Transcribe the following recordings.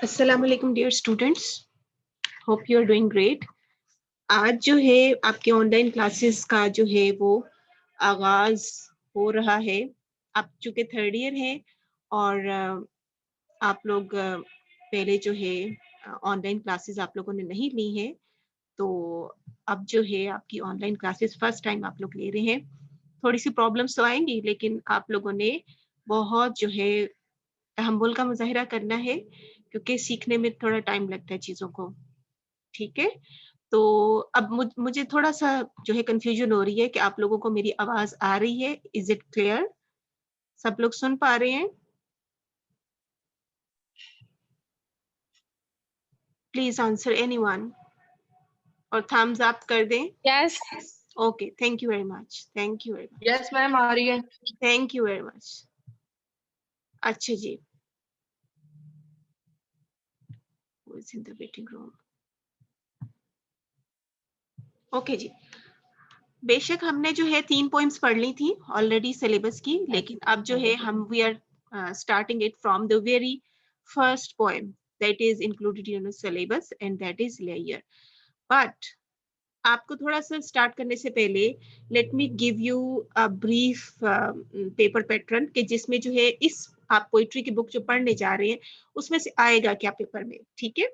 अस्सलाम वालेकुम dear students, hope you are doing great. आज जो है आपके ऑनलाइन क्लासेस का जो है वो आगाज हो रहा है। आप चूंकि थर्ड ईयर है और आप लोग पहले जो है ऑनलाइन क्लासेस आप लोगों ने नहीं ली है, तो अब जो है आपकी ऑनलाइन क्लासेस फर्स्ट टाइम आप लोग ले रहे हैं। थोड़ी सी प्रॉब्लम्स तो आएंगी, लेकिन आप लोगों ने बहुत जो है तहम्मुल का मुजाहिरा करना है, क्योंकि सीखने में थोड़ा टाइम लगता है चीज़ों को। ठीक है, तो अब मुझे थोड़ा सा जो है कंफ्यूजन हो रही है कि आप लोगों को मेरी आवाज आ रही है? Is it clear? सब लोग सुन पा रहे हैं? प्लीज आंसर एनीवन और थम्स अप कर दें। Yes okay, thank you very much, thank you very much, yes ma'am आ रही है। Thank you very much. अच्छा जी, who is in the waiting room? Okay जी, बेशक हमने जो है 3 पोएम्स पढ़ ली थी ऑलरेडी सिलेबस की, लेकिन अब जो है हम we are starting it from the very first poem that is included in the syllabus and that is लेयर। बट आपको थोड़ा सा स्टार्ट करने से पहले let me give you a brief paper pattern कि जिसमें जो है इस आप पोइट्री की बुक जो पढ़ने जा रहे हैं उसमें से आएगा क्या पेपर में। ठीक है,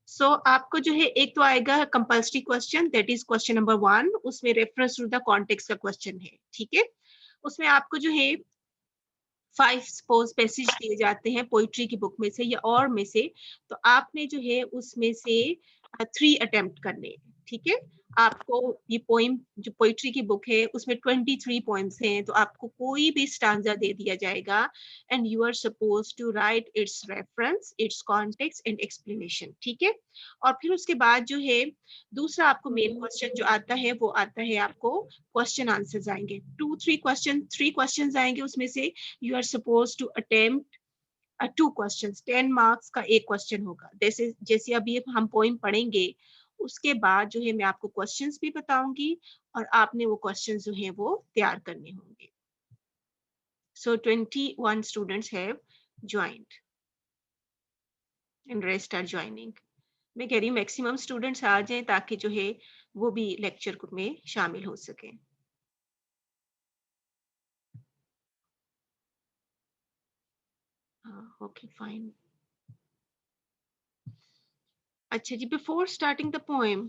सो आपको जो है एक तो आएगा compulsory question, that is question number 1, उसमें रेफरेंस टू द कॉन्टेक्स्ट का क्वेश्चन है। ठीक है, उसमें आपको जो है 5 सपोज पैसेज दिए जाते हैं पोइट्री की बुक में से या और में से, तो आपने जो है उसमें से 3 अटेम्प्ट करने हैं। ठीक है, आपको ये पोइम जो पोइट्री की बुक है उसमें 23 पोइम्स हैं, तो आपको कोई भी स्टांजा दे दिया जाएगा and you are suppose to write its reference, its context and explanation. ठीक है, और फिर उसके बाद जो है दूसरा आपको मेन क्वेश्चन जो आता है वो आता है आपको क्वेश्चन आंसर्स आएंगे, 3 क्वेश्चन आएंगे, उसमें से you are supposed to attempt 2 questions, 10 marks का एक क्वेश्चन होगा। जैसे जैसे अभी हम पोइम पढ़ेंगे उसके बाद जो है मैं आपको क्वेश्चंस भी बताऊंगी और आपने वो क्वेश्चंस जो है वो तैयार करने होंगे। So 21 students have joined and rest are joining. मैं कह रही हूँ मैक्सिमम स्टूडेंट्स आ जाएं ताकि जो है वो भी लेक्चर में शामिल हो सकें। Okay fine. अच्छा जी, before starting the poem,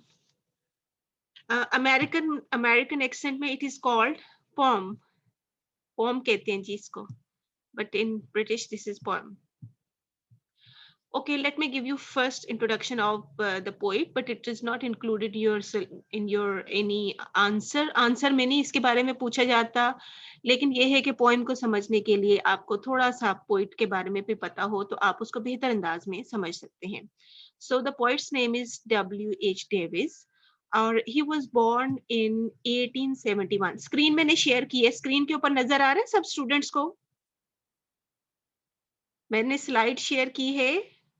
American accent में it is called poem, poem कहते हैं जी इसको, but in British this is poem. Okay, let me give you first introduction of the poet, but it is not included in your any answer में नहीं इसके बारे में पूछा जाता, लेकिन ये है कि पोएम को समझने के लिए आपको थोड़ा सा पोइट के बारे में भी पता हो तो आप उसको बेहतर अंदाज में समझ सकते हैं। So the poet's name is W.H. Davis और he was born in 1871। Screen मैंने शेयर की है, स्क्रीन के ऊपर नजर आ रहा है सब स्टूडेंट्स को? मैंने स्लाइड शेयर की है,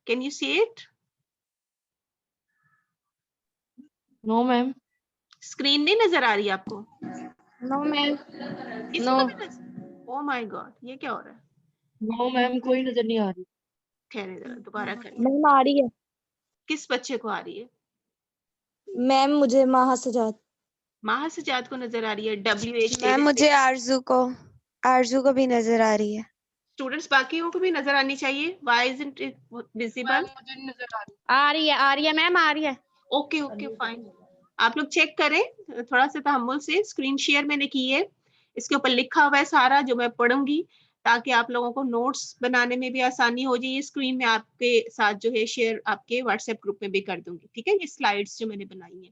can you see it? No ma'am. Screen नहीं नजर आ रही आपको? No ma'am. किसी को भी नजर? ओह माय गॉड, ये क्या हो रहा है? नो मैम कोई नजर नहीं आ रही। ठहरे जरा, दोबारा करें। मैम आ रही है। किस बच्चे को आ रही है? मैम मुझे माहा सजाद। माहा सजाद को नजर आ रही है। WH मैम मुझे आरजू को भी नजर आ रही है। स्टूडेंट्स बाकियों को भी नजर आनी चाहिए। Why isn't it visible? मुझे नहीं नजर आ रही है मैम, आ रही है। ओके ओके फाइन, आप लोग चेक करें थोड़ा सा तहम्मुल से। स्क्रीन शेयर मैंने की है, इसके ऊपर लिखा हुआ है सारा जो मैं पढ़ूंगी, ताकि आप लोगों को नोट्स बनाने में भी आसानी हो जाए। ये स्क्रीन में आपके साथ जो है शेयर आपके व्हाट्सएप ग्रुप में भी कर दूंगी। ठीक है, ये स्लाइड्स जो मैंने बनाई है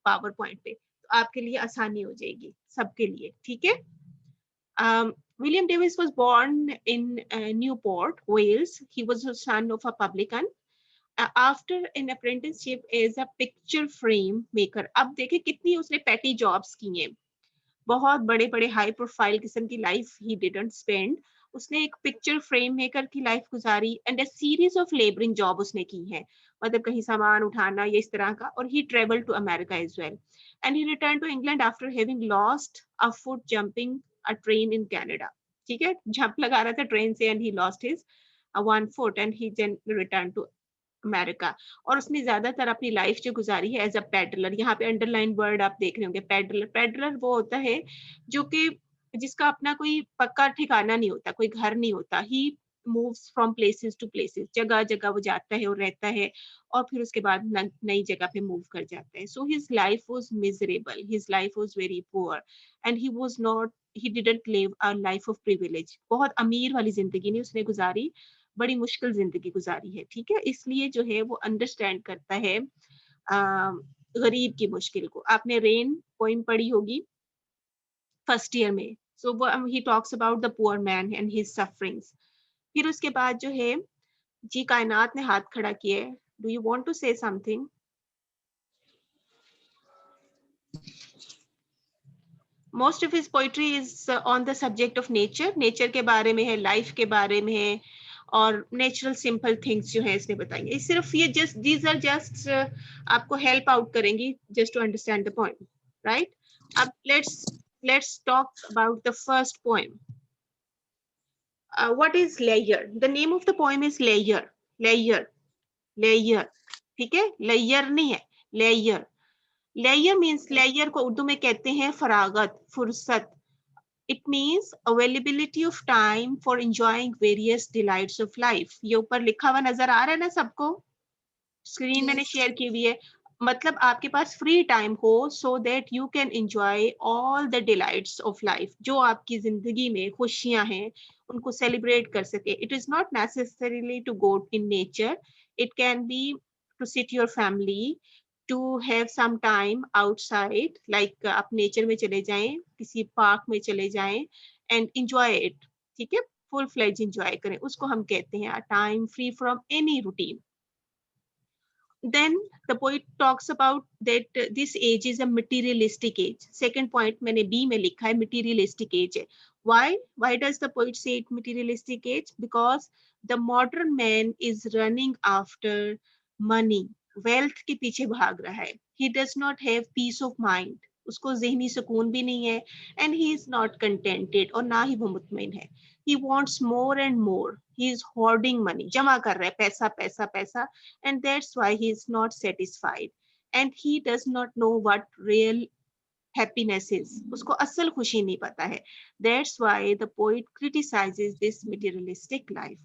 पावर पॉइंट पे, तो आपके लिए आसानी हो जाएगी सबके लिए। ठीक है, William Davis was born in Newport, Wales. He was the son of a publican. After an apprenticeship as a picture frame maker, अब देखे कितनी उसने petty jobs की हैं, बहुत बड़े बड़े हाई प्रोफाइल किस्म की लाइफ ही डिडंट स्पेंड। उसने एक पिक्चर फ्रेम मेकर की लाइफ गुजारी and a series of labouring job उसने की है, मतलब कहीं सामान उठाना या इस तरह का। और he travel to America as well and he return to England after having lost a foot jumping a train in Canada. ठीक है, जंप लगा रहा था ट्रेन से and he lost his one foot and he then returned to America, और उसने ज्यादातर अपनी लाइफ जो गुजारी है एज अ पेडलर। यहाँ पे अंडरलाइन वर्ड आप देख रहे होंगे, पेडलर। पेडलर वो होता है जो कि जिसका अपना कोई पक्का ठिकाना नहीं होता, कोई घर नहीं होता। He moves from places to places, जगह जगह वो जाता है और रहता है, और फिर उसके बाद नई जगह पे मूव कर जाता है। So his life was miserable, his life was very poor, and he was not, he didn't live a life of privilege. बहुत अमीर वाली जिंदगी नहीं उसने गुजारी, बड़ी मुश्किल जिंदगी गुजारी है, ठीक है। इसलिए जो है वो अंडरस्टैंड करता है गरीब की मुश्किल को। आपने रेन पोइम पढ़ी होगी फर्स्ट ईयर में। सो वो he talks about the poor man and his sufferings. फिर उसके बाद जो है जी कायनात ने हाथ खड़ा किया है। Do you want to say something? Most of his poetry is on the subject of nature. Nature के बारे में है, लाइफ के बारे में है, और नेचुरल सिंपल थिंग्स जो है इसने बताएंगे। सिर्फ ये जस्ट दीज आर जस्ट आपको हेल्प आउट करेंगी just to understand the point, right. अब let's talk about the first poem. What is layer? The name of the poem is layer. Layer, layer, ठीक है, लेयर नहीं है, layer. Layer means, layer को उर्दू में कहते हैं फरागत, फुर्सत। It means availability of time for enjoying various delights of life. ये ऊपर लिखा हुआ नजर आ रहा है ना सबको? स्क्रीन मैंने शेयर की हुई है। मतलब आपके पास फ्री टाइम हो so that you can enjoy all the delights of life. जो आपकी जिंदगी में खुशियां हैं उनको सेलिब्रेट कर सके। It is not necessarily to go in nature, it can be to sit your family, to have some time outside, like आप नेचर में चले जाएं, किसी पार्क में चले जाएं एंड एंजॉय इट, ठीक है। फुल फ्लेज एंजॉय करें, उसको हम कहते हैं a time free from any routine. Then the poet talks about that this age is a materialistic age. Second point मैंने B में लिखा है materialistic age है। Why does the poet say it materialistic age? Because the modern man is running after money, wealth के पीछे भाग रहा है। He does not have peace of mind. उसको ज़हनी सुकून भी नहीं है, and he is not contented, और ना ही वो मुतमईन है। He wants more and more. He is hoarding money, जमा कर रहा है पैसा पैसा पैसा, and that's why he is not satisfied, and he does not know what real happiness is. उसको असल खुशी नहीं पता है। That's why the poet criticizes this materialistic life,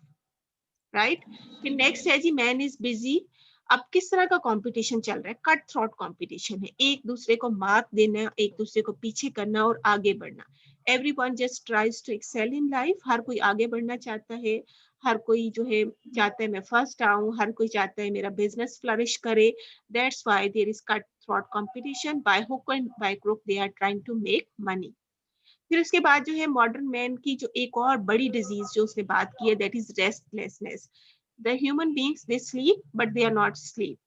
right? फिर next है जी man is busy. अब किस तरह का कंपटीशन चल रहा है? कट थ्रोट कंपटीशन है, एक दूसरे को मात देना, एक दूसरे को पीछे करना और आगे बढ़ना। Everyone just tries to excel in life. हर कोई आगे बढ़ना चाहता है, हर कोई जो है चाहता है मैं फर्स्ट आऊं, हर कोई चाहता है मेरा बिजनेस फ्लरिश करे। That's why there is cutthroat competition. By hook and by crook they are trying to make money. फिर उसके बाद जो है मॉडर्न मैन की जो एक और बड़ी डिजीज जो उसने बात की है, that is restlessness. The human beings they sleep but they are not sleep.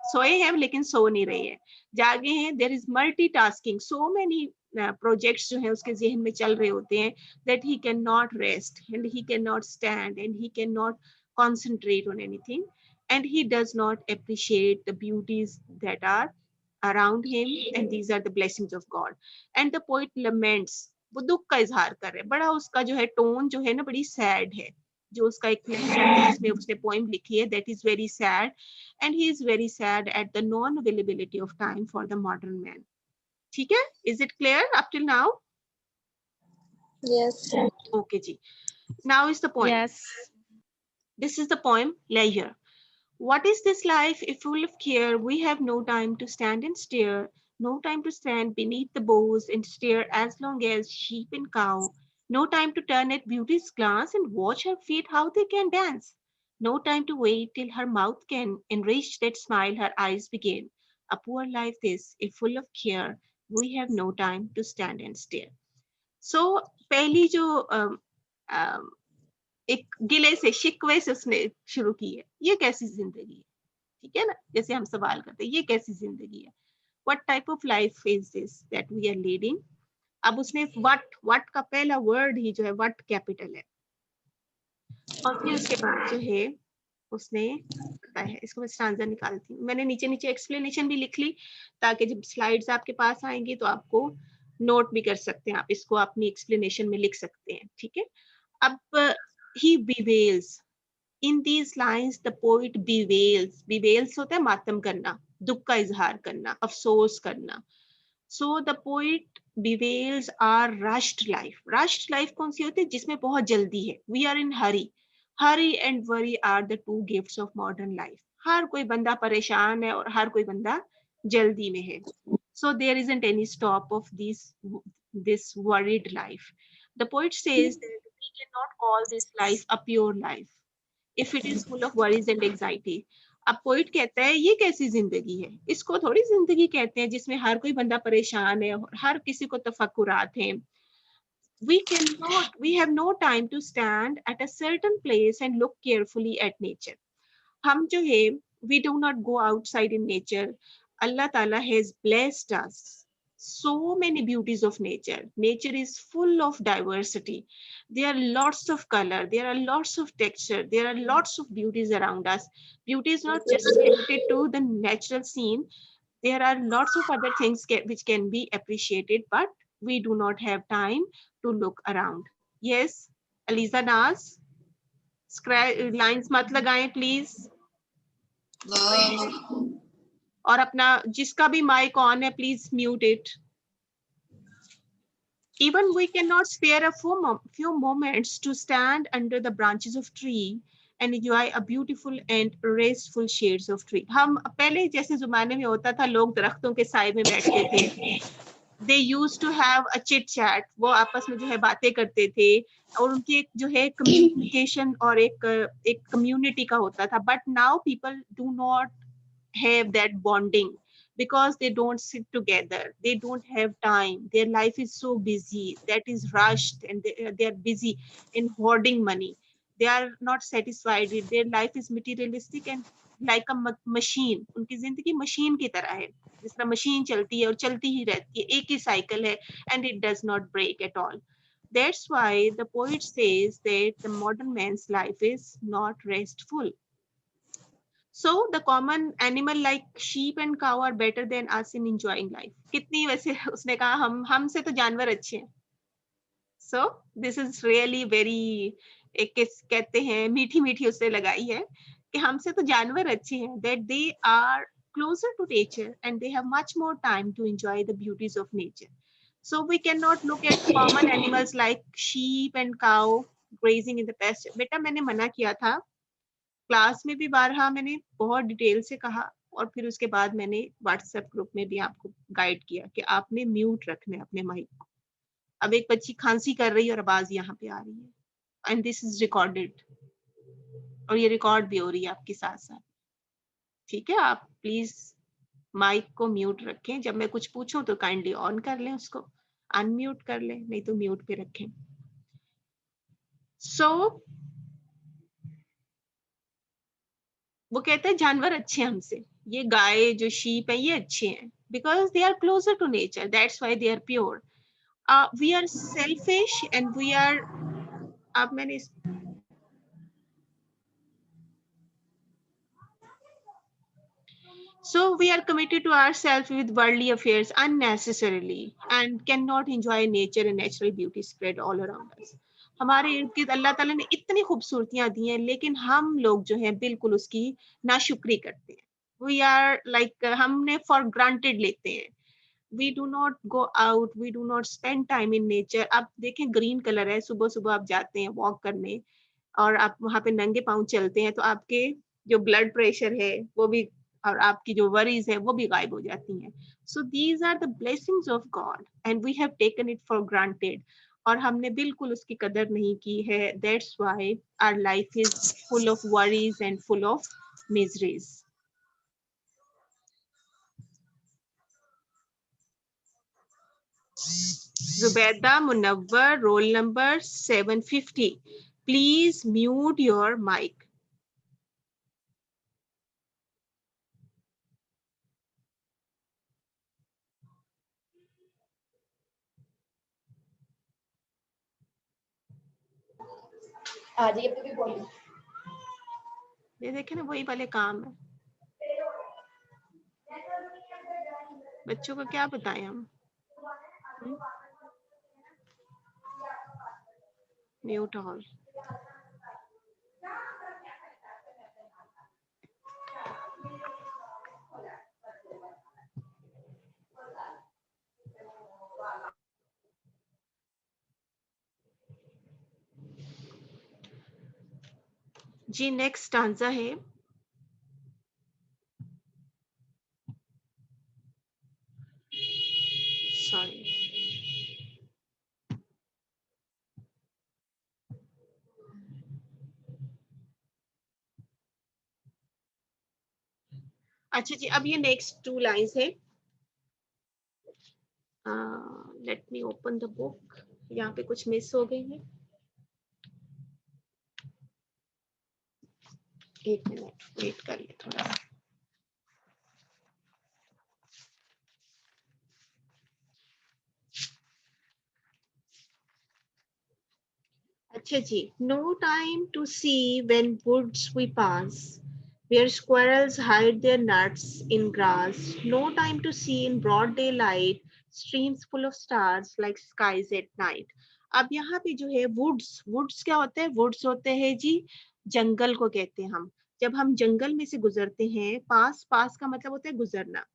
सोए हैं लेकिन सो नहीं रहे हैं, जागे हैं। There is multitasking, so many projects जो है उसके जहन में चल रहे होते हैं, that he can not rest and he can not stand and he can not concentrate on anything, and he does not appreciate the beauties that are around him, and these are the blessings of God. And the poet laments, वो दुख का इजहार कर रहे हैं। बड़ा उसका जो है टोन जो है ना बड़ी सैड है। जो उसका एक लेक्चर है जिसमें उसने पोएम लिखी है, that is very sad, and he is very sad at the non availability of time for the modern man. ठीक है, is it clear up till now? Yes. Okay जी, now is the poem. Yes. This is the poem Layer. What is this life if full of care? We have no time to stand and stare, no time to stand beneath the boughs and stare as long as sheep and cow, no time to turn at beauty's glance and watch her feet how they can dance, no time to wait till her mouth can enrich that smile her eyes begin. A poor life this, if full of care, we have no time to stand and stare. So पहली जो एक गिले से शिकवे से उसने शुरू की है, ये कैसी जिंदगी है, ठीक है ना। जैसे हम सवाल करते हैं ये कैसी जिंदगी है, what type of life is this that we are leading. अब उसने व्हाट का पहला वर्ड ही जो है व्हाट कैपिटल है, और फिर उसके बाद जो है उसने बताया है। इसको मैं स्टांजा निकालती हूँ, मैंने नीचे नीचे एक्सप्लेनेशन भी लिख ली ताकि जब स्लाइड्स आपके पास आएंगी तो आपको नोट भी कर सकते हैं, आप इसको अपनी एक्सप्लेनेशन में लिख सकते हैं, ठीक है। अब he bewails, In these lines, the poet bewails. Bewails होता है मातम करना, दुख का इजहार करना, अफसोस करना. So the poet bewails our rushed life. Rushed life कौन सी होती है? जिसमें बहुत जल्दी है. We are in hurry. Hurry and worry are the two gifts of modern life. हर कोई बंदा परेशान है और हर कोई बंदा जल्दी में है. So there isn't any stop of this worried life. The poet says that we cannot call this life a pure life if it is full of worries and anxiety. अब पोइट कहता है ये कैसी जिंदगी है, इसको थोड़ी जिंदगी कहते हैं जिसमें हर कोई बंदा परेशान है और हर किसी को तफक्कुरात हैं. We have no time to stand at a certain place and look carefully at nature. हम जो है, we do not go outside in nature. Allah Ta'ala has blessed us so many beauties of nature. Nature is full of diversity. There are lots of color, there are lots of texture, there are lots of beauties around us. Beauty is not just limited to the natural scene. There are lots of other things which can be appreciated, but we do not have time to look around. Yes, Aliza Naz, lines mat lagaएं please. और अपना जिसका भी mic on है please mute it. Even we cannot spare a few moments to stand under the branches of tree and enjoy a beautiful and restful shades of tree. हम पहले जैसे जमाने में होता था, लोग दरख्तों के साए में बैठते थे. They used to have a chit chat. वो आपस में जो है बातें करते थे और उनकी एक जो है communication और एक community का होता था. But now people do not have that bonding because they don't sit together, they don't have time, their life is so busy, that is rushed, and they are busy in hoarding money. They are not satisfied with their life, is materialistic and like a machine. उनकी जिंदगी machine की तरह है, जिस तरह machine चलती है और चलती ही रहती है, एक ही साइकिल है, and it does not break at all. That's why the poet says that the modern man's life is not restful. So the common animal like sheep and cow are better than us in enjoying life. कितनी वैसे उसने कहा हमसे तो जानवर अच्छे हैं. So this is really very एक कहते हैं मीठी मीठी उससे लगाई है कि हमसे तो जानवर अच्छे हैं, that they are closer to nature and they have much more time to enjoy the beauties of nature. So we cannot look at common animals like sheep and cow grazing in the pasture. बेटा मैंने मना किया था, class में भी बारहा मैंने बहुत डिटेल से कहा और फिर उसके बाद मैंने व्हाट्सएप ग्रुप में भी आपको गाइड किया कि आपने म्यूट रखना है अपने माइक को. अब एक बच्ची खांसी कर रही है और आवाज यहाँ पे आ रही है, एंड दिस इज रिकॉर्डेड और ये रिकॉर्ड भी हो रही है आपके साथ साथ. ठीक है, आप प्लीज माइक को म्यूट रखें. जब मैं कुछ पूछूं तो काइंडली ऑन कर लें, उसको अनम्यूट कर लें, नहीं तो म्यूट पे रखें. सो वो कहते हैं जानवर अच्छे हैं हमसे, ये गाय जो शीप है ये अच्छे हैं because they are closer to nature, that's why they are pure. We are selfish and we are अब मैंने so we are committed to ourselves with worldly affairs unnecessarily and cannot enjoy nature and natural beauty spread all around us. हमारे इर्द गिर्द अल्लाह ताला ने इतनी खूबसूरतियां दी हैं, लेकिन हम लोग जो हैं बिल्कुल उसकी नाशुक्री करते हैं. We are like हमने for granted लेते हैं. We do not go out, we do not spend time in nature. आप देखें ग्रीन कलर है, सुबह सुबह आप जाते हैं वॉक करने और आप वहां पे नंगे पांव चलते हैं तो आपके जो ब्लड प्रेशर है वो भी और आपकी जो वरीज है वो भी गायब हो जाती हैं. So these are the blessings of God and we have taken it for granted. और हमने बिल्कुल उसकी कदर नहीं की है. That's why our life is full of worries and full of miseries. Zubeda Munawwar, roll number 750. Please mute your mic. ये देखे ना वही वाले काम है. बच्चों को क्या बताएं हम. Mute all. जी नेक्स्ट स्टांजा है, सॉरी, अच्छा जी, अब ये नेक्स्ट 2 लाइंस है। Let me open the book, यहाँ पे कुछ मिस हो गई है, एक मिनट वेट करिए थोड़ा सा। अच्छा जी, no time to see when woods we pass, where squirrels hide their nuts in grass, no time to see in broad daylight, streams full of stars like skies at night. अब यहाँ पे जो है वुड्स क्या होते हैं? Woods होते हैं जी जंगल को कहते हैं हम। जब हम जंगल में से गुजरते हैं, पास का मतलब होता है गुजरना।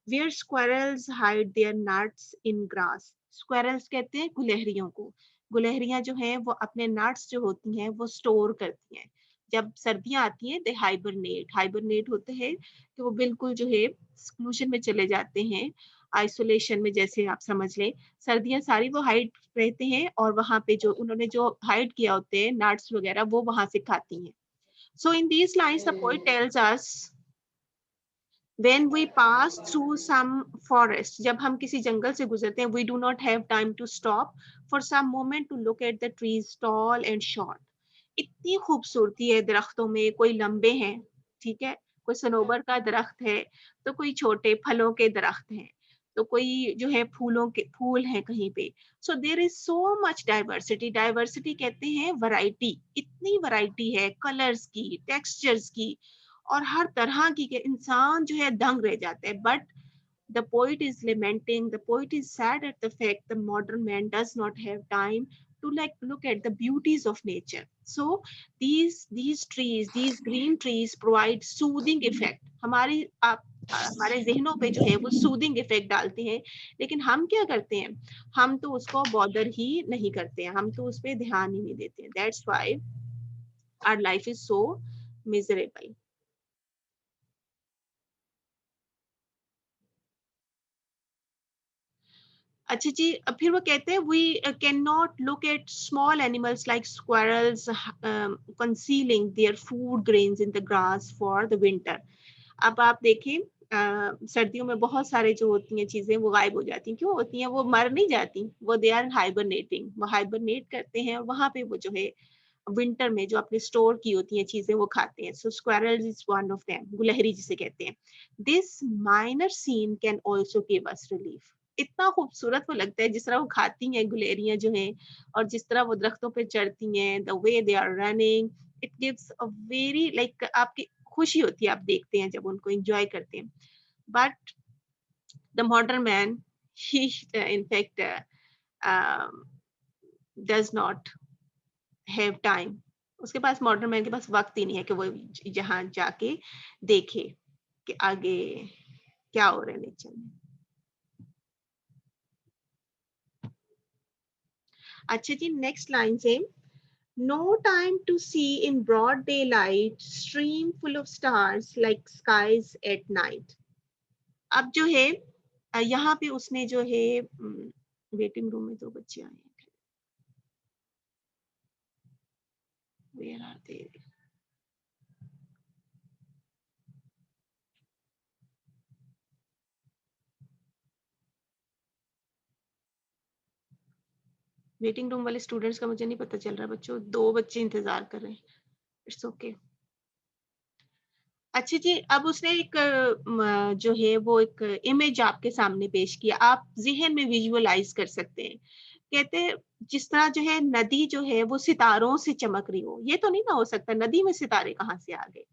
Where squirrels hide their nuts in grass. Squirrels कहते हैं गुलहरियों को। गुलहरियां जो हैं वो अपने नट्स जो होती हैं वो स्टोर करती हैं। जब सर्दियां आती हैं दे हाइबरनेट होते हैं कि वो बिल्कुल जो है एक्सक्लूजन में चले जाते हैं, आइसोलेशन में, जैसे आप समझ लें। सर्दियां सारी वो हाइड रहते हैं और वहां पे जो उन्होंने जो हाइड किया होते हैं नट्स वगैरह वो वहां से खाती हैं। So in these lines the poet tells us when we pass through some forest, जब हम किसी जंगल से गुजरते हैं, we do not have time to stop for some moment to look at the trees tall and short. इतनी खूबसूरती है दरख्तों में, कोई लंबे हैं, ठीक है, कोई सनोबर का दरख्त है, तो कोई छोटे फलों के दरख्त हैं, तो कोई जो है फूलों के फूल हैं कहीं पे। So there is so much diversity. Diversity कहते हैं वैरायटी, इतनी वैरायटी है कलर्स की, टेक्सचर्स की, और हर तरह की के इंसान जो है दंग रह जाते हैं। But the poet is lamenting, the poet is sad at the fact the modern man does not have time to like look at the beauties of nature. So these trees, these green trees provide soothing effect. हमारे जहनों पे जो है वो soothing effect डालते हैं, लेकिन हम क्या करते हैं? हम तो उसको बॉदर ही नहीं करते हैं, हम तो उस पर ध्यान ही नहीं देते हैं। That's why our life is so miserable. अच्छा जी, फिर वो कहते हैं we can not look at small animals like squirrels concealing their food grains in the grass for the winter. अब आप देखें सर्दियों में बहुत सारे जो होती हैं चीजें वो गायब हो जाती हैं। क्यों होती हैं? वो मर नहीं जाती, वो दे आर हाइबरनेटिंग, वो हाइबरनेट करते हैं और वहां पे वो जो है विंटर में जो अपने स्टोर की होती हैं चीजें वो खाते हैं। So squirrels is one of them, गुलहरी जिसे कहते हैं। This minor scene can also give us relief. इतना खूबसूरत वो लगता है जिस तरह वो खाती हैं गुलहरियां जो हैं, और जिस तरह वो दरख्तों पे चढ़ती हैं, the way they are running, it gives a very like आपकी खुशी होती है, आप देखते हैं जब उनको एंजॉय करते हैं। But the modern man he in fact does not have time. उसके पास, मॉडर्न मैन के पास वक्त ही नहीं है कि वो जहाँ जाके देखे कि आगे क्या हो रहा है नेचर में। अच्छा जी, नेक्स्ट लाइन से no time to see in broad daylight, stream full of stars like skies at night. अब जो है यहाँ पे उसने जो है वेटिंग रूम में 2 बच्चे आए हैं। Where are they? Waiting room वाले स्टूडेंट्स का मुझे नहीं पता चल रहा बच्चों, 2 बच्चे इंतजार कर रहे हैं। It's okay. अच्छा जी, अब उसने एक जो है वो एक इमेज आपके सामने पेश किया, आप ज़हन में विजुअलाइज कर सकते हैं। कहते हैं जिस तरह जो है नदी जो है वो सितारों से चमक रही हो। ये तो नहीं ना हो सकता, नदी में सितारे कहाँ से आ गए?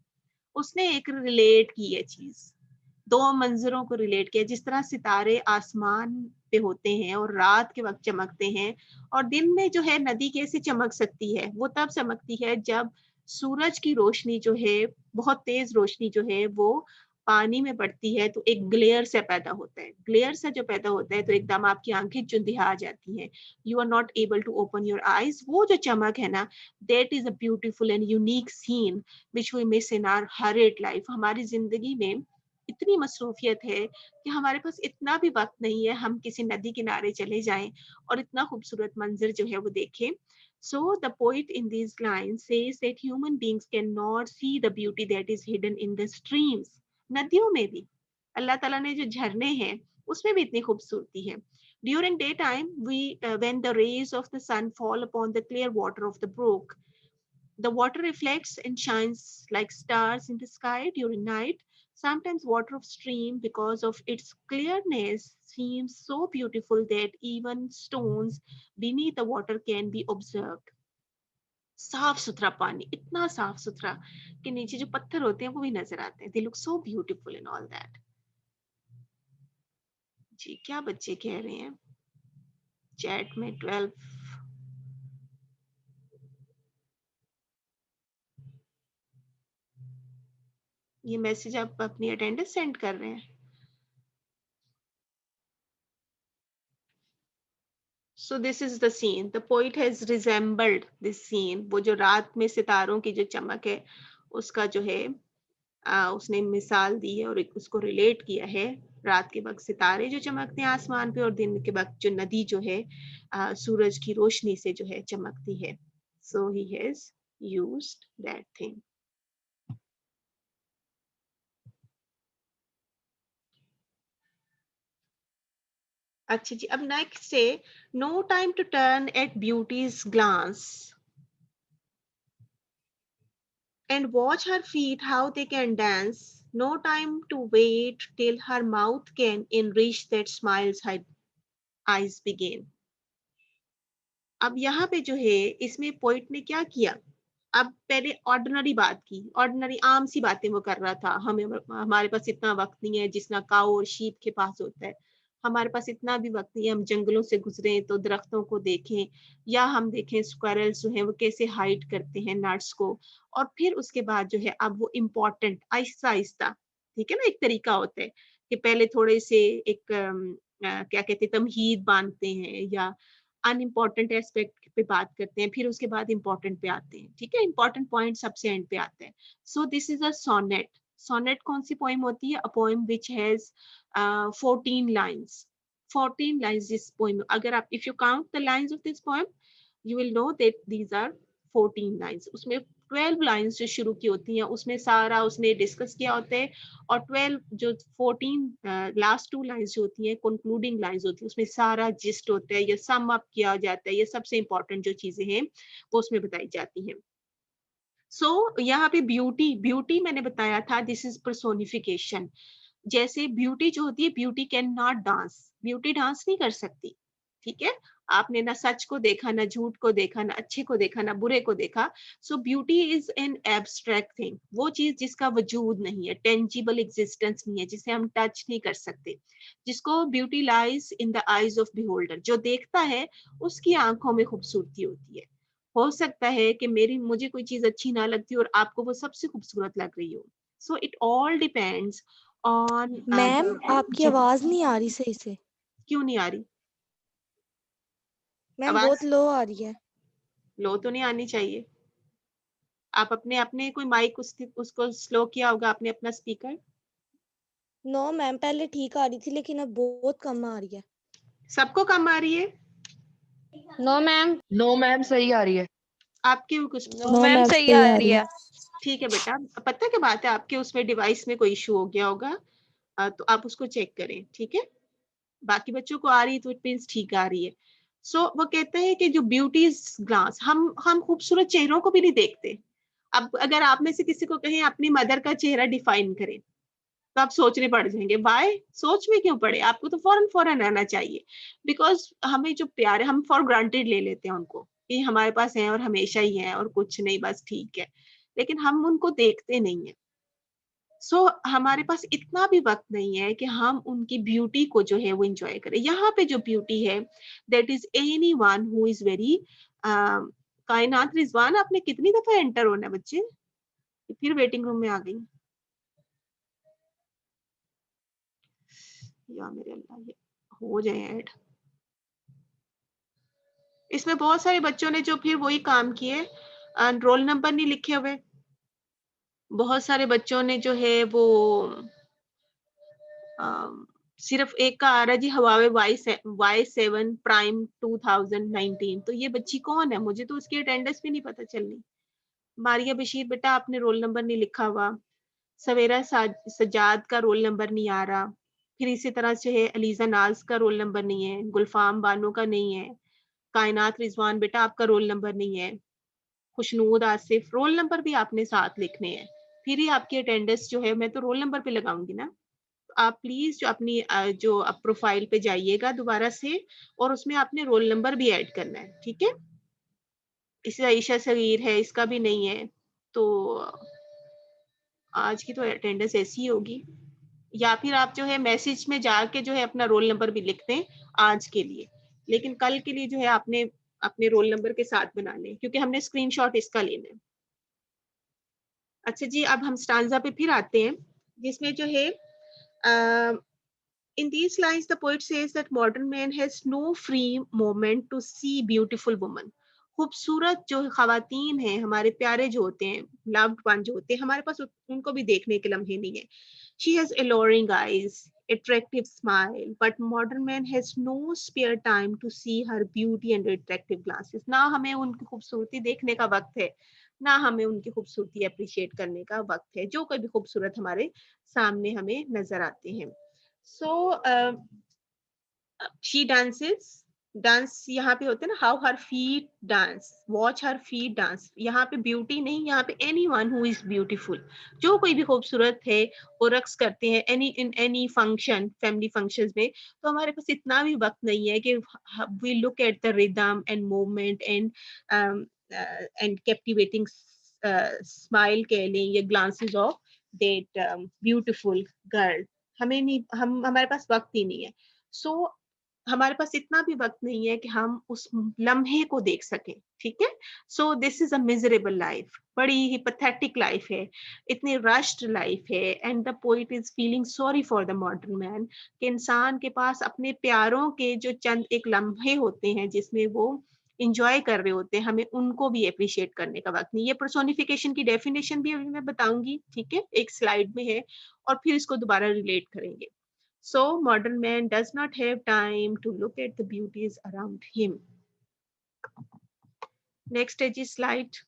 उसने एक रिलेट की ये चीज, 2 मंजरों को रिलेट किया। जिस तरह सितारे आसमान पे होते हैं और रात के वक्त चमकते हैं, और दिन में जो है नदी कैसे चमक सकती है? वो तब चमकती है जब सूरज की रोशनी जो है, बहुत तेज रोशनी जो है वो पानी में पड़ती है तो एक ग्लेयर सा पैदा होता है, ग्लेयर सा जो पैदा होता है तो एकदम आपकी आंखें चुंधिया आ जाती हैं, you are not able to open your eyes. वो जो चमक है ना, that is a beautiful and unique scene which we miss in our hurried life. हमारी जिंदगी में इतनी मसरूफियत है कि हमारे पास इतना भी वक्त नहीं है हम किसी नदी किनारे चले जाएं और इतना खूबसूरत मंजर जो है वो देखें। So the poet in these lines says that human beings cannot see the beauty that is hidden in the streams. नदियों में भी अल्लाह ताला ने जो झरने हैं उसमें भी इतनी खूबसूरती है। During daytime, when the rays of the sun fall upon the clear water of the brook, the water reflects and shines like stars in the sky. During night, sometimes water of stream, because of its clearness, seems so beautiful that even stones beneath the water can be observed. साफ सुथरा पानी, इतना साफ सुथरा कि नीचे जो पत्थर होते हैं वो भी नजर आते हैं। They look so beautiful and all that. जी क्या बच्चे कह रहे हैं चैट में? 12 ये मैसेज आप अपनी अटेंडेंस सेंड कर रहे हैं? So this is the scene. The poet has resembled this scene. वो जो रात में सितारों की जो चमक है उसका जो है उसने मिसाल दी है और उसको रिलेट किया है। रात के वक्त सितारे जो चमकते हैं आसमान पे और दिन के वक्त जो नदी जो है सूरज की रोशनी से जो है चमकती है। So he has used that thing. अच्छा जी, अब नेक्स्ट है no time to turn at beauty's glance and watch her feet how they can dance. No time to wait till her mouth can enrich that smile's eyes begin. अब यहाँ पे जो है इसमें पोइट ने क्या किया, अब पहले ऑर्डिनरी बात की, ऑर्डिनरी आम सी बातें वो कर रहा था। हमें हमारे पास इतना वक्त नहीं है जितना काऊ और शीप के पास होता है, हमारे पास इतना भी वक्त नहीं है हम जंगलों से गुजरे तो दरख्तों को देखें या हम देखें स्क्वायरल्स जो हैं वो कैसे हाइड करते हैं नट्स को। और फिर उसके बाद जो है अब वो इम्पोर्टेंट आहिस्ता आहिस्ता, ठीक है ना, एक तरीका होता है कि पहले थोड़े से एक क्या कहते हैं तमहीद बांधते हैं या अनइम्पोर्टेंट एस्पेक्ट पे बात करते हैं, फिर उसके बाद इम्पोर्टेंट पे आते हैं, ठीक है, इम्पोर्टेंट पॉइंट सबसे एंड पे आते हैं। So this is a sonnet. Sonnet कौन सी पोइम होती है? A poem which has 14 lines. 14 lines this poem, अगर आप if you count the lines of this poem you will know that these are 14 lines. उसमें 12 लाइन्स जो शुरू की होती हैं उसमें सारा उसने डिस्कस किया होता है और 12 जो 14 लास्ट 2 लाइन्स जो होती हैं कंक्लूडिंग लाइन्स होती है उसमें सारा जिस्ट होता है, ये सम अप किया जाता है, ये सबसे इंपॉर्टेंट जो चीजें हैं वो उसमें बताई जाती हैं। सो यहाँ पे ब्यूटी, ब्यूटी मैंने बताया था दिस इज पर्सोनिफिकेशन। जैसे ब्यूटी जो होती है, beauty can not dance, beauty dance नहीं कर सकती, ठीक है। आपने ना सच को देखा, ना झूठ को देखा, ना अच्छे को देखा, ना बुरे को देखा। सो beauty is an abstract thing, वो चीज जिसका वजूद नहीं है, टेंजिबल एग्जिस्टेंस नहीं है, जिसे हम टच नहीं कर सकते, जिसको beauty lies in the eyes of beholder, जो देखता है उसकी आंखों में खूबसूरती होती है। हो सकता है कि मुझे कोई चीज अच्छी ना लगती और आपको वो सबसे खूबसूरत लग रही हो। So it all depends on. Ma'am आपकी आवाज नहीं आ रही सही से। क्यों नहीं आ रही? मैम आवाज बहुत लो आ रही है। लो तो नहीं आनी चाहिए। आप अपने अपने कोई माइक उसको स्लो किया होगा आपने अपना स्पीकर? नो मैम पहले ठीक आ रही थी लेकिन अब बहुत कम आ रही है। सबको कम आ रही है? No ma'am. नो मैम सही आ रही है। आपके कुछ नो मैम सही आ रही है। ठीक है बेटा, पता क्या बात है, आपके उसमें डिवाइस में कोई इशू हो गया होगा, तो आप उसको चेक करें, ठीक है। बाकी बच्चों को आ रही तो इट मींस ठीक आ रही है। सो वो कहते हैं कि जो ब्यूटीज ग्लास, हम खूबसूरत चेहरों को भी नहीं देखते। अब अगर आप में से किसी को कहें अपनी मदर का चेहरा डिफाइन करें तो आप सोचने पड़ जाएंगे, वाई? सोच में क्यों पड़े, आपको तो फौरन फौरन आना चाहिए। बिकॉज हमें जो प्यार है हम फॉर ग्रांटेड ले लेते हैं उनको कि हमारे पास है और हमेशा ही है और कुछ नहीं, बस ठीक है, लेकिन हम उनको देखते नहीं है। सो हमारे पास इतना भी वक्त नहीं है कि हम उनकी ब्यूटी को जो है वो एंजॉय करें। यहाँ पे जो ब्यूटी है that is any one who is very कायनात। रिजवान आपने कितनी दफा एंटर होना है बच्चे? फिर वेटिंग रूम में आ गई। या मेरे अल्लाह, ये हो जाए ऐड। इसमें बहुत सारे बच्चों ने जो फिर वही काम किए, रोल नंबर नहीं लिखे हुए। बहुत सारे बच्चों ने जो है वो सिर्फ एक का आ रहा है जी, हवावे Y7 प्राइम 2019। तो ये बच्ची कौन है? मुझे तो उसकी अटेंडेंस भी नहीं पता चलनी। मारिया बशीर, बेटा आपने रोल नंबर नहीं लिखा हुआ। सवेरा सजाद का रोल नंबर नहीं आ रहा। फिर इसी तरह से है अलीजा नाज का रोल नंबर नहीं है, गुलफाम बानो का नहीं है, कायनात रिजवान बेटा आपका रोल नंबर नहीं है, खुशनूद आसिफ रोल नंबर भी आपने साथ लिखने हैं। फिर ही आपकी अटेंडेंस जो है, मैं तो रोल नंबर पे लगाऊंगी ना। आप प्लीज जो अपनी जो आप प्रोफाइल पे जाइएगा दोबारा से, और उसमें आपने रोल नंबर भी ऐड करना है, ठीक है। इसे आयशा सगीर है, इसका भी नहीं है। तो आज की तो अटेंडेंस ऐसी ही होगी। या फिर आप जो है मैसेज में जाके जो है अपना रोल नंबर भी लिख दें आज के लिए, लेकिन कल के लिए जो है आपने अपने रोल नंबर के साथ बनाने, क्योंकि हमने स्क्रीनशॉट इसका लेना है। अच्छा जी, अब हम स्टांजा पे फिर आते हैं, जिसमें जो है in these lines the poet says that modern man has no free moment to see beautiful woman। खूबसूरत जो खवातीन हैं, हमारे प्यारे जो होते हैं, लव्ड वन जो होते हैं, हमारे पास उनको भी देखने के लम्हे नहीं है। She has alluring eyes, attractive smile, but modern man has no spare time to see her beauty and attractive glances। ना हमें उनकी खूबसूरती देखने का वक्त है, ना हमें उनकी खूबसूरती अप्रिशिएट करने का वक्त है, जो कभी खूबसूरत हमारे सामने हमें नजर आते हैं। So she dances, डांस यहाँ पे होते हैं ना, how her feet dance, watch her feet dance. यहाँ पे ब्यूटी नहीं, यहाँ पे any one who is beautiful, जो कोई भी खूबसूरत है वो रक्स करते हैं any in any function, family functions में। तो हमारे पास इतना भी वक्त नहीं है कि we look at the rhythm and movement and captivating smile कह लें या glances of that beautiful girl. हमें नहीं, हम हमारे पास वक्त ही नहीं है। सो हमारे पास इतना भी वक्त नहीं है कि हम उस लम्हे को देख सकें, ठीक है। सो this is a miserable life, बड़ी ही पथेटिक लाइफ है, इतनी रश्ड लाइफ है। And the poet is feeling sorry for the modern man, कि इंसान के पास अपने प्यारों के जो चंद एक लम्हे होते हैं जिसमें वो इंजॉय कर रहे होते हैं, हमें उनको भी अप्रिशिएट करने का वक्त नहीं। ये पर्सोनिफिकेशन की डेफिनेशन भी अभी मैं बताऊंगी, ठीक है, एक स्लाइड में है, और फिर इसको दोबारा रिलेट करेंगे। So modern man does not have time to look at the beauties around him. Next is slide.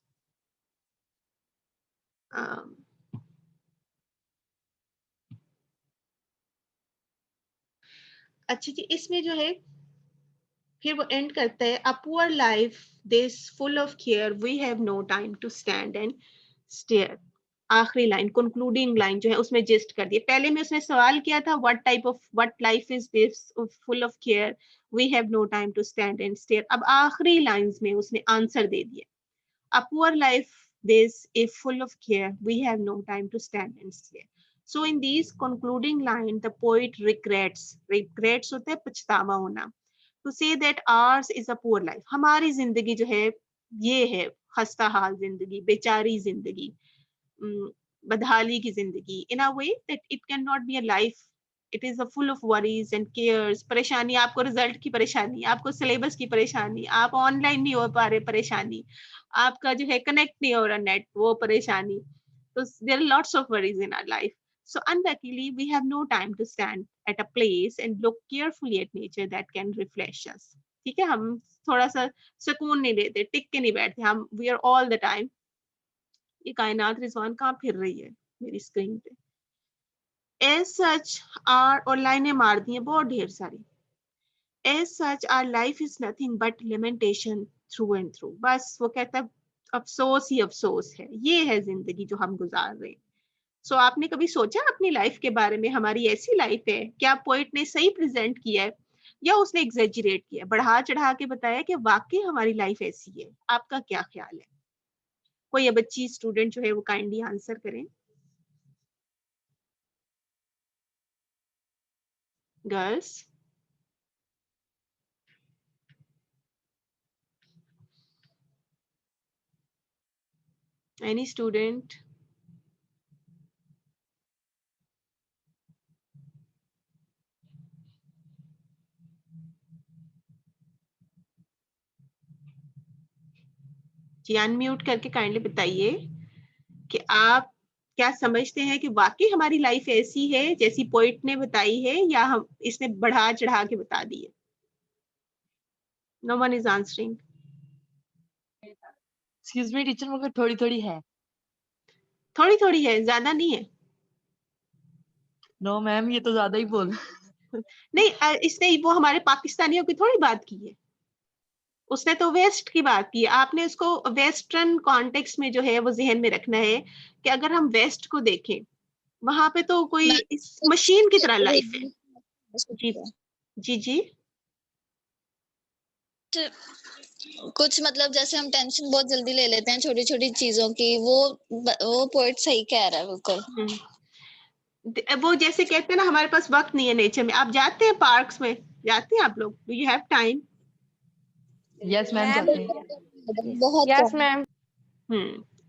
Um, अच्छा जी, इसमें जो है फिर वो एंड करता है, a poor life this full of care we have no time to stand and stare। आखिरी line, concluding line जो है उसमें जस्ट कर दिए। पहले में उसने सवाल किया था what life is this full of care we have no time to stand and stare. अब आखिरी लाइंस में उसने आंसर दे दिया, a poor life this is full of care we have no time to stand and stare। So in these concluding line the poet regrets होता है पछतावा होना, to say that ours is a poor life। हमारी जिंदगी जो है ये है खस्ता हाल जिंदगी, बेचारी जिंदगी, बदहाली की जिंदगी, in a way that it cannot be a life। It is full of worries and cares, परेशानी, आपको रिजल्ट की परेशानी, आपको सिलेबस की परेशानी, आप ऑनलाइन नहीं हो पा रहे परेशानी, आपका जो है कनेक्ट नहीं हो रहा नेट वो परेशानी। तो there are lots of worries in our life. So unluckily we have no time to stand at a place and look carefully at nature that can refresh us। ठीक है, हम थोड़ा सा सुकून नहीं लेते, टिक के नहीं बैठते, हम we are all the time. ये कायनात रिजवान कहाँ फिर रही है मेरी स्क्रीन पे। As such our, और लाइनें मार दी हैं बहुत ढेर सारी। As such our life is nothing but lamentation through and through। बस वो कहता है अफसोस ही अफसोस है, ये है जिंदगी जो हम गुजार रहे हैं। सो आपने कभी सोचा अपनी लाइफ के बारे में, हमारी ऐसी लाइफ है क्या पोइट ने सही प्रेजेंट किया है या उसने एग्जेजरेट किया, बढ़ा चढ़ा के बताया कि वाकई हमारी लाइफ ऐसी है? आपका क्या ख्याल है? कोई बच्ची स्टूडेंट जो है वो काइंडली आंसर करें। Girls, any student? जी अनम्यूट करके काइंडली बताइए कि आप क्या समझते हैं कि वाकई हमारी लाइफ ऐसी है जैसी पोइट ने बताई है, या हम इसने बढ़ा चढ़ा के बता दी है? No one is answering. Excuse me teacher, मगर थोड़ी थोड़ी है। थोड़ी थोड़ी है, ज्यादा नहीं है। नो मैम, ये तो ज्यादा ही बोल। नहीं इसने वो हमारे पाकिस्तानियों की थोड़ी बात की है, उसने तो वेस्ट की बात की है। आपने उसको वेस्टर्न कॉन्टेक्स्ट में जो है वो जहन में रखना है कि अगर हम वेस्ट को देखें, वहां पे तो कोई इस मशीन की तरह लाइफ है। जी जी जी। कुछ मतलब जैसे हम टेंशन बहुत जल्दी ले लेते हैं छोटी छोटी चीजों की, वो पोएट सही कह रहा है बिल्कुल। वो जैसे कहते हैं ना, हमारे पास वक्त नहीं है नेचर में। आप जाते हैं पार्क्स में, जाते हैं आप लोग? Do you have time? Yes ma'am, ma'am जाते हैं। बहुत yes come. Ma'am.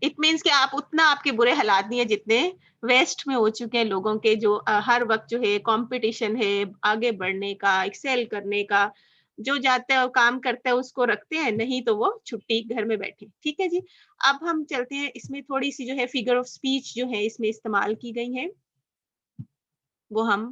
It means कि आप उतना, आपके बुरे हालात नहीं है जितने वेस्ट में हो चुके हैं लोगों के, जो हर वक्त जो है कंपटीशन है आगे बढ़ने का, एक्सेल करने का। जो जाता है और काम करता है उसको रखते हैं, नहीं तो वो छुट्टी घर में बैठे। ठीक है जी। अब हम चलते हैं, इसमें थोड़ी सी जो है फिगर ऑफ स्पीच जो है इसमें इस्तेमाल की गई है, वो हम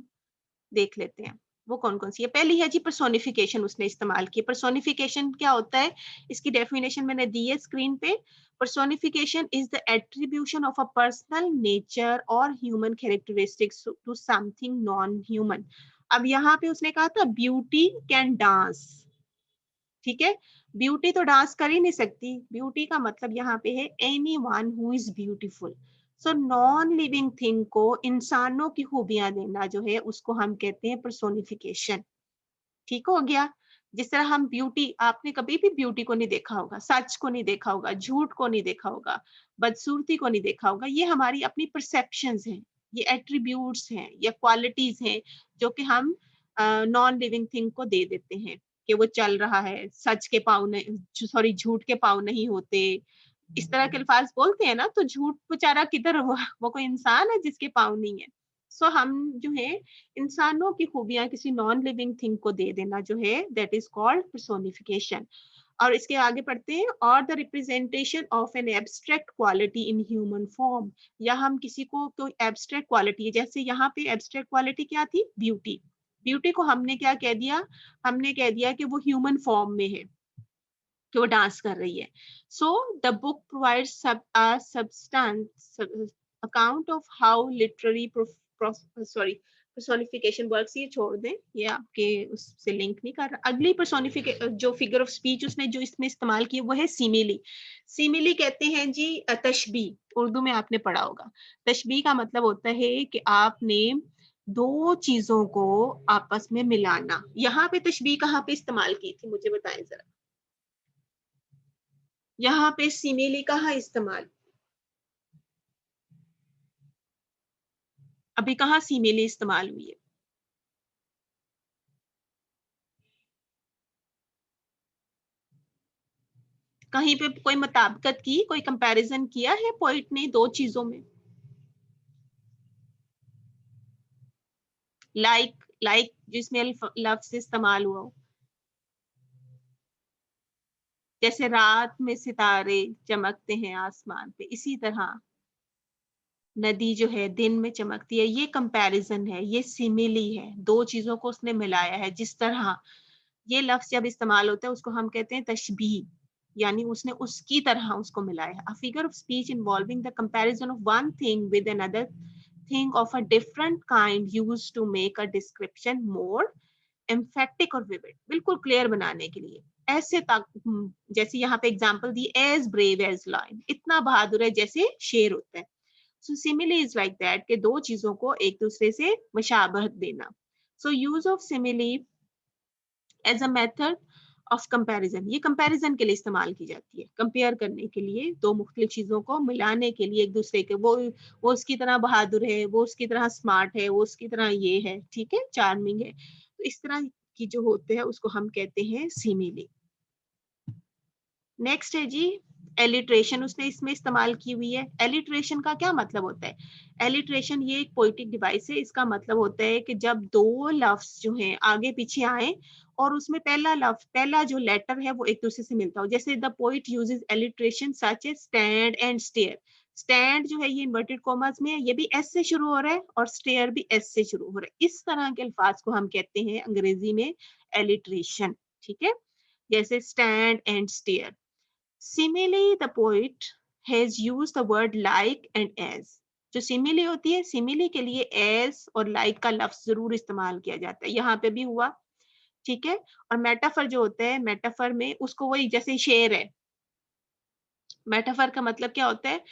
देख लेते हैं। वो कौन कौन सी है? पहली है जी पर्सोनिफिकेशन, उसने इस्तेमाल की। पर्सोनिफिकेशन क्या होता है, इसकी डेफिनेशन मैंने दी है स्क्रीन पे। Personification is the attribution of a personal nature और human characteristics to something non human. अब यहाँ पे उसने कहा था ब्यूटी कैन डांस, ठीक है। ब्यूटी तो डांस कर ही नहीं सकती। ब्यूटी का मतलब यहाँ पे है any one who is beautiful. So non living thing को इंसानों की खूबियां देना जो है उसको हम कहते हैं पर्सोनिफिकेशन। ठीक हो गया। जिस तरह हम ब्यूटी, आपने कभी भी ब्यूटी को नहीं देखा होगा, सच को नहीं देखा होगा, झूठ को नहीं देखा होगा, बदसूरती को नहीं देखा होगा। ये हमारी अपनी परसेप्शंस हैं, ये एट्रीब्यूट्स हैं या क्वालिटीज हैं जो कि हम नॉन लिविंग थिंग को दे देते हैं कि वो चल रहा है, सच के पाँव नहीं, सॉरी झूठ के पाँव नहीं होते, इस तरह के अल्फाज बोलते हैं ना। तो झूठ बेचारा किधर हुआ, वो कोई इंसान है जिसके पाँव नहीं है। सो हम जो है इंसानों की खूबियां किसी नॉन लिविंग थिंग को दे देना जो है, दैट इज कॉल्ड पर्सोनिफिकेशन। और इसके आगे पढ़ते हैं, और the representation of an abstract quality in human form. या हम किसी को कोई एब्स्ट्रैक्ट क्वालिटी है, जैसे यहाँ पे एब्स्ट्रैक्ट क्वालिटी क्या थी, ब्यूटी। ब्यूटी को हमने क्या कह दिया, हमने कह दिया कि वो ह्यूमन फॉर्म में है, कि वो डांस कर रही है। So the book provides substance account of how literary personification works. ये छोड़ दें, ये आपके उससे लिंक नहीं कर रहा। अगली पर्सोनिफिकेशन जो फिगर ऑफ स्पीच उसने जो इसमें इस्तेमाल की वो है सिमिली। सिमिली कहते हैं जी तशबीह, उर्दू में आपने पढ़ा होगा। तशबीह का मतलब होता है कि आपने दो चीजों को आपस में मिलाना। यहाँ पे तशबीह कहाँ पे इस्तेमाल की थी, मुझे बताएं जरा। यहाँ पे सिमिली कहाँ इस्तेमाल, अभी कहाँ सिमिली इस्तेमाल हुई है? कहीं पे कोई मुताबिकत की, कोई कंपैरिजन किया है पोइट ने दो चीजों में? लाइक जिसमें लफ्ज इस्तेमाल हुआ हो, जैसे रात में सितारे चमकते हैं आसमान पे, इसी तरह नदी जो है दिन में चमकती है। ये कंपैरिजन है, ये सिमिली है, दो चीजों को उसने मिलाया है। जिस तरह ये लफ्ज जब इस्तेमाल होता है उसको हम कहते हैं तशबीह, यानी उसने उसकी तरह उसको मिलाया है। A figure of speech involving the comparison of one thing with another thing of a different kind used to make a description more emphatic or vivid, बिल्कुल क्लियर बनाने के लिए। ऐसे तक जैसे यहाँ पे एग्जांपल दी, एज ब्रेव एज लायन, इतना बहादुर है जैसे शेर होता है। So simile is like that, कि दो चीजों को एक दूसरे से मुशाबहत देना। So use of simile as a method of comparison, ये कंपैरिजन के लिए इस्तेमाल की जाती है, कंपेयर करने के लिए, दो मुख्तलिफ चीजों को मिलाने के लिए एक दूसरे के। वो उसकी तरह बहादुर है, वो उसकी तरह स्मार्ट है, वो उसकी तरह ये है, ठीक है, चार्मिंग है। तो इस तरह की जो होते हैं उसको हम कहते हैं सिमिली। नेक्स्ट है जी एलिट्रेशन उसने इसमें इस्तेमाल की हुई है। एलिट्रेशन का क्या मतलब होता है? एलिट्रेशन ये एक पोइटिक डिवाइस है। इसका मतलब होता है कि जब दो लफ्ज जो हैं आगे पीछे आए और उसमें पहला जो लेटर है वो एक दूसरे से मिलता हो। जैसे the poet uses alliteration such a stand and stare. Stand जो है ये इन्वर्टेड कॉमास में है, ये भी एस से शुरू हो रहा है और स्टेयर भी एस से शुरू हो रहा है। इस तरह के अल्फाज को हम कहते हैं अंग्रेजी में एलिट्रेशन। ठीक है, जैसे stand and stare. Similarly, the poet has used the word like and as. जो सिमिली होती है, सिमिली के लिए as और like का लफ्ज जरूर इस्तेमाल किया जाता है, यहाँ पे भी हुआ। ठीक है, और मेटाफर जो होता है, मेटाफर में उसको वही जैसे शेर है, मेटाफर का मतलब क्या होता है?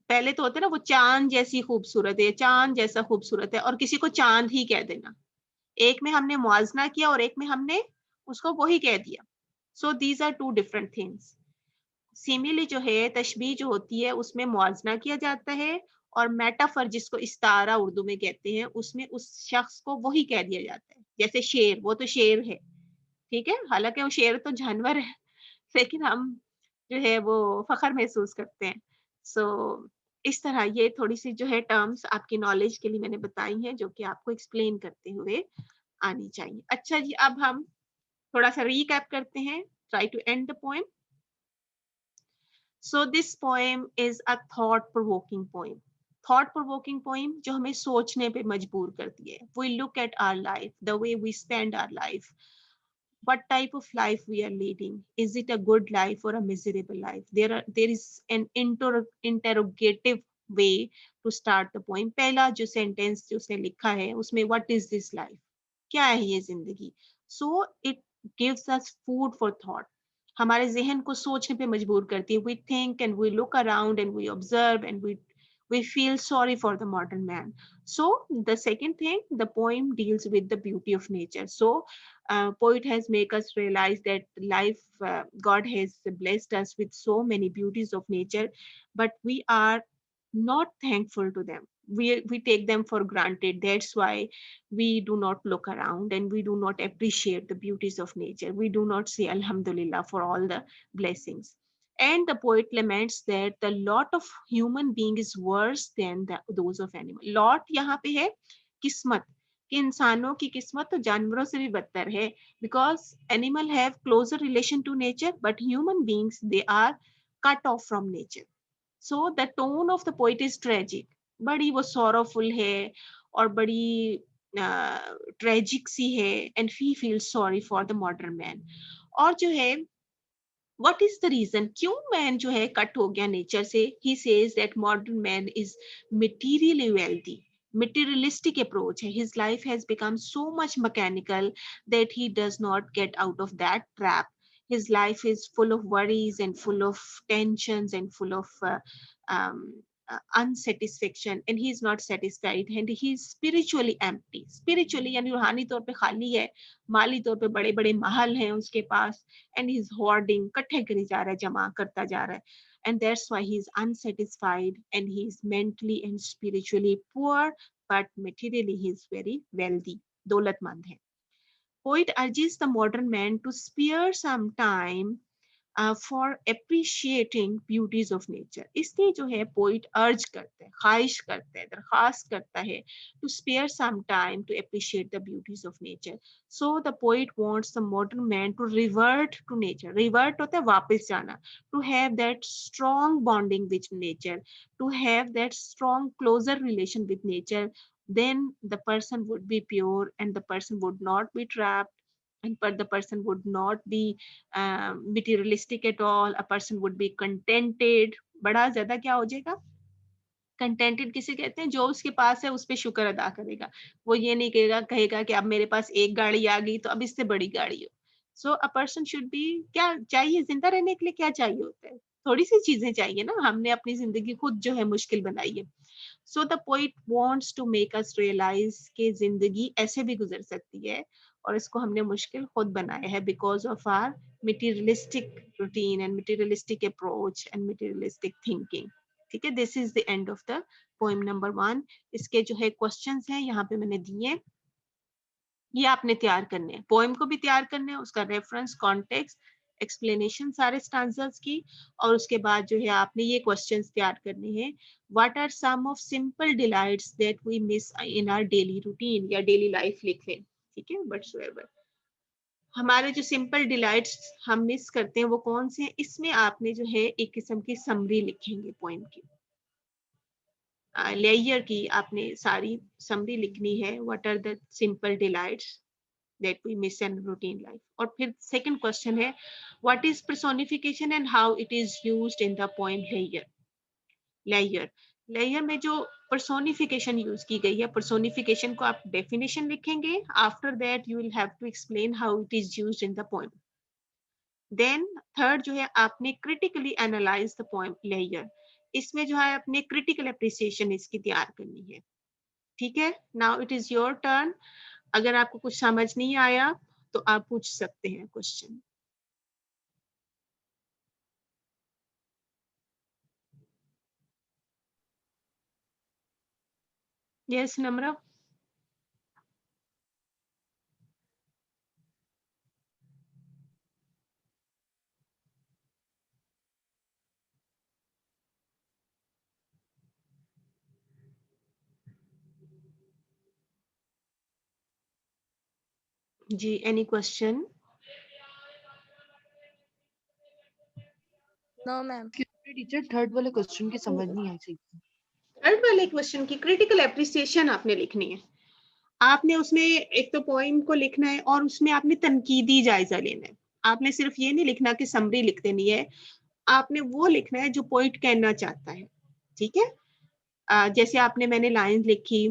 पहले तो होता है ना वो चांद जैसी खूबसूरत है, चांद जैसा खूबसूरत है, और किसी को चांद ही कह देना। एक में हमने मुआजना किया और एक में हमने उसको वही कह दिया। So these are two different things. Simile जो है, तशबीह जो होती है, उसमें मुआजना किया जाता है, और मेटाफर जिसको इस्तारा उर्दू में कहते हैं, उसमें उस शख्स को वही कह दिया जाता है। जैसे शेर, वो तो शेर है, ठीक है, हालांकि वो शेर तो जानवर है, लेकिन हम जो है वो फख्र महसूस करते हैं। सो इस तरह ये थोड़ी सी जो है टर्म्स आपकी नॉलेज के लिए मैंने बताई हैं, जो कि आपको एक्सप्लेन करते हुए आनी चाहिए। अच्छा जी, अब हम थोड़ा सा रीकैप करते हैं, try to end the poem. So this poem is a thought provoking poem. Thought provoking poem जो हमें सोचने पे मजबूर करती है। We look at our life, the way we spend our life. What type of life we are leading? Is it a good life or a miserable life? There is an interrogative way to start the poem. पहला जो sentence जो उसने लिखा है उसमें what is this life? क्या है ये जिंदगी? So it gives us food for thought. हमारे जहन को सोचने पे मजबूर करती है। We think and we look around and we observe and we feel sorry for the modern man. So the second thing, the poem deals with the beauty of nature. So poet has made us realize that life, God has blessed us with so many beauties of nature, but we are not thankful to them. We take them for granted. That's why we do not look around and we do not appreciate the beauties of nature. We do not say Alhamdulillah for all the blessings. And the poet laments that the lot of human being is worse than those of animal. Lot यहाँ पे है किस्मत, कि इंसानों की किस्मत तो जानवरों से भी बदतर है, because animal have closer relation to nature, but human beings, they are cut off from nature. So the tone of the poet is tragic. बड़ी वो sorrowful है और बड़ी tragic सी है, and he feels sorry for the modern man. और जो है what is the reason क्यों man जो है कट हो गया नेचर से? He says that modern man is materially wealthy. Materialistic approach है. His life has become so much mechanical that he does not get out of that trap. His life is full of worries and full of tensions and full of unsatisfaction, and he is not satisfied, and he is spiritually empty. Spiritually यानी रूहानी तौर पे खाली है, माली तौर पे बड़े बड़े महल हैं उसके पास, and he is hoarding, इकट्ठे करी जा रहा है, जमा करता जा रहा है, and that's why he is unsatisfied and he is mentally and spiritually poor, but materially he is very wealthy, दौलतमंद है. Poet urges the modern man to spare some time for appreciating beauties of nature. इसलिए जो है poet urge करता है, ख्वाहिश करता है, दरख्वास्त करता है to spare some time to appreciate the beauties of nature. So the poet wants the modern man to revert to nature. Revert होता है वापस जाना. To have that strong bonding with nature, to have that strong closer relation with nature, then the person would be pure and the person would not be trapped, and but the person would not be materialistic at all. A person would be contented. बड़ा ज्यादा क्या हो जाएगा? Contented किसे कहते हैं? जो उसके पास है उस पे शुक्र अदा करेगा. वो ये नहीं कहेगा कि अब मेरे पास एक गाड़ी आ गई तो अब इससे बड़ी गाड़ी हो. सो अ पर्सन शुड बी, क्या चाहिए जिंदा रहने के लिए? क्या चाहिए होता है? थोड़ी सी चीजें चाहिए ना. हमने अपनी जिंदगी खुद जो है मुश्किल बनाई है. So the poet wants to make us realise कि जिंदगी ऐसे भी गुजर सकती है और इसको हमने मुश्किल खुद बनाया है because of our materialistic routine and materialistic approach and materialistic thinking. ठीक है, this is the end of the poem number 1. इसके जो है क्वेश्चंस हैं यहाँ पे मैंने दिए, ये आपने तैयार करने हैं. पोएम को भी तैयार करना है, उसका रेफरेंस, कॉन्टेक्स्ट एक्सप्लेनेशन सारे स्टांजास की, और उसके बाद जो है आपने ये क्वेश्चंस तैयार करने हैं. What are some of simple delights that we miss in our daily routine, या डेली लाइफ लिख लें. ठीक है, व्हाटसोएवर हमारे जो सिंपल डिलाइट्स हम मिस करते हैं वो कौन से हैं. इसमें आपने जो है एक किस्म की समरी लिखेंगे पोएम की, लेयर की आपने सारी समरी लिखनी है. What are the simple delights that we miss in routine life. और फिर second question है, what is personification and how it is used in the poem layer में जो personification use की गई है, personification को आप definition लिखेंगे. After that you will have to explain how it is used in the poem. Then third जो है आपने critically analyze the poem layer. इसमें जो है आपने critical appreciation इसकी तैयार करनी है. ठीक है, now it is your turn. अगर आपको कुछ समझ नहीं आया तो आप पूछ सकते हैं क्वेश्चन. यस नम्रा. जी, any question? No ma'am. Teacher third वाले क्वेश्चन की समझ नहीं आई सही. थर्ड वाले क्वेश्चन की क्रिटिकल एप्रिसिएशन आपने लिखनी है. आपने उसमें एक तो पोइम को लिखना है और उसमें आपने तनकीदी जायजा लेना है. आपने सिर्फ ये नहीं लिखना कि समरी लिख देनी है, आपने वो लिखना है जो पोइट कहना चाहता है. ठीक है, जैसे आपने मैंने लाइन लिखी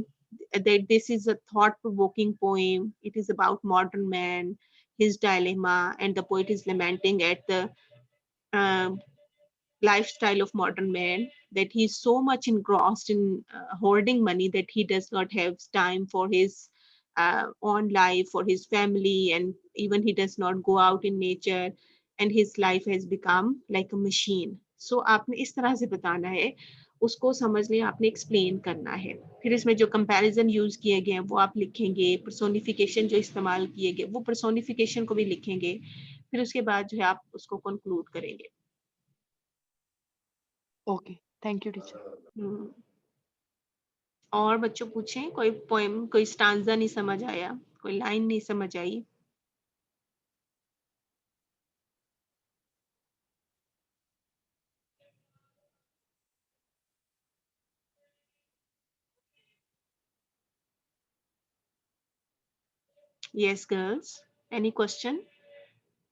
that this is a thought provoking poem, it is about modern man, his dilemma, and the poet is lamenting at the lifestyle of modern man, that he's so much engrossed in hoarding money that he does not have time for his own life, for his family, and even he does not go out in nature, and his life has become like a machine. So आपने इस तरह से बताना है, उसको समझ लें, आपने एक्सप्लेन करना है. फिर इसमें जो कंपैरिजन यूज किए गए हैं वो आप लिखेंगे. पर्सोनिफिकेशन जो इस्तेमाल किए गए वो पर्सोनिफिकेशन को भी लिखेंगे. फिर उसके बाद जो है आप उसको कंक्लूड करेंगे. Okay, thank you teacher. और बच्चों पूछें, कोई पोएम, कोई स्टांजा नहीं समझ आया, कोई लाइन नहीं समझ आई? Yes girls, any question?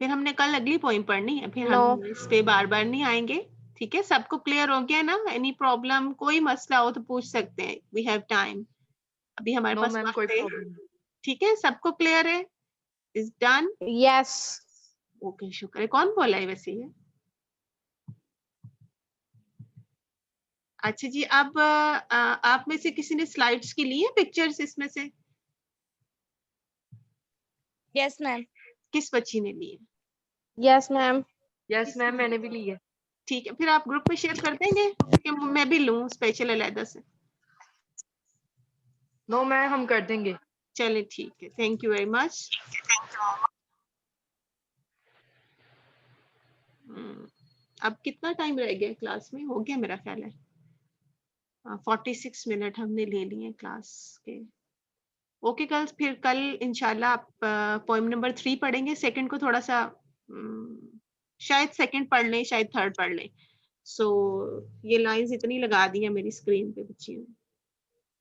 फिर हमने कल अगली पोएम पढ़नी है, फिर No. हम इस पे बार बार नहीं आएंगे. ठीक है, सबको क्लियर हो गया ना? एनी प्रॉब्लम, कोई मसला हो तो पूछ सकते हैं. वी हैव टाइम, अभी हमारे नो पास मैम, कोई वक्त है. प्रॉब्लम. ठीक है, सबको क्लियर है? Is done? Yes. ओके, शुक्र है. कौन बोला है वैसे ये? अच्छा जी, अब आप में से किसी ने स्लाइड्स की ली है पिक्चर्स इसमें से? Yes ma'am. किस बच्ची ने ली है? Yes ma'am. यस मैम, मैंने भी ली है. ठीक है, फिर आप ग्रुप में शेयर कर देंगे कि मैं भी लूं स्पेशल अलहदा से? नो मैम, हम कर देंगे. चले ठीक है, थैंक यू वेरी मच. अब कितना टाइम रह गया क्लास में? हो गया मेरा ख्याल है 46 मिनट हमने ले लिए क्लास के. ओके गर्ल्स, फिर कल इंशाल्लाह आप पोएम नंबर 3 पढ़ेंगे. सेकंड को थोड़ा सा शायद सेकंड पढ़ लें, शायद थर्ड पढ़ लें. सो ये लाइंस इतनी लगा दी हैं मेरी स्क्रीन पे बच्चियों ने.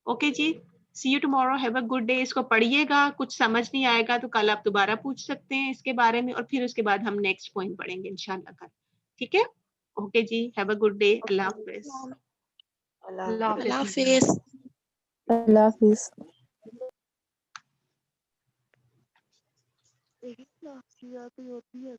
Okay ji, see you tomorrow, have a good day. इसको पढ़िएगा, कुछ समझ नहीं आएगा तो कल आप दोबारा पूछ सकते हैं इसके बारे में, और फिर उसके बाद हम नेक्स्ट पॉइंट पढ़ेंगे इंशाल्लाह कल. ठीक है, ओके जी, हैव अ गुड डे. अल्लाह हाफिज. अल्लाह अल्लाह हाफिज. हाफिज. अल्लाह हाफिज. होती है.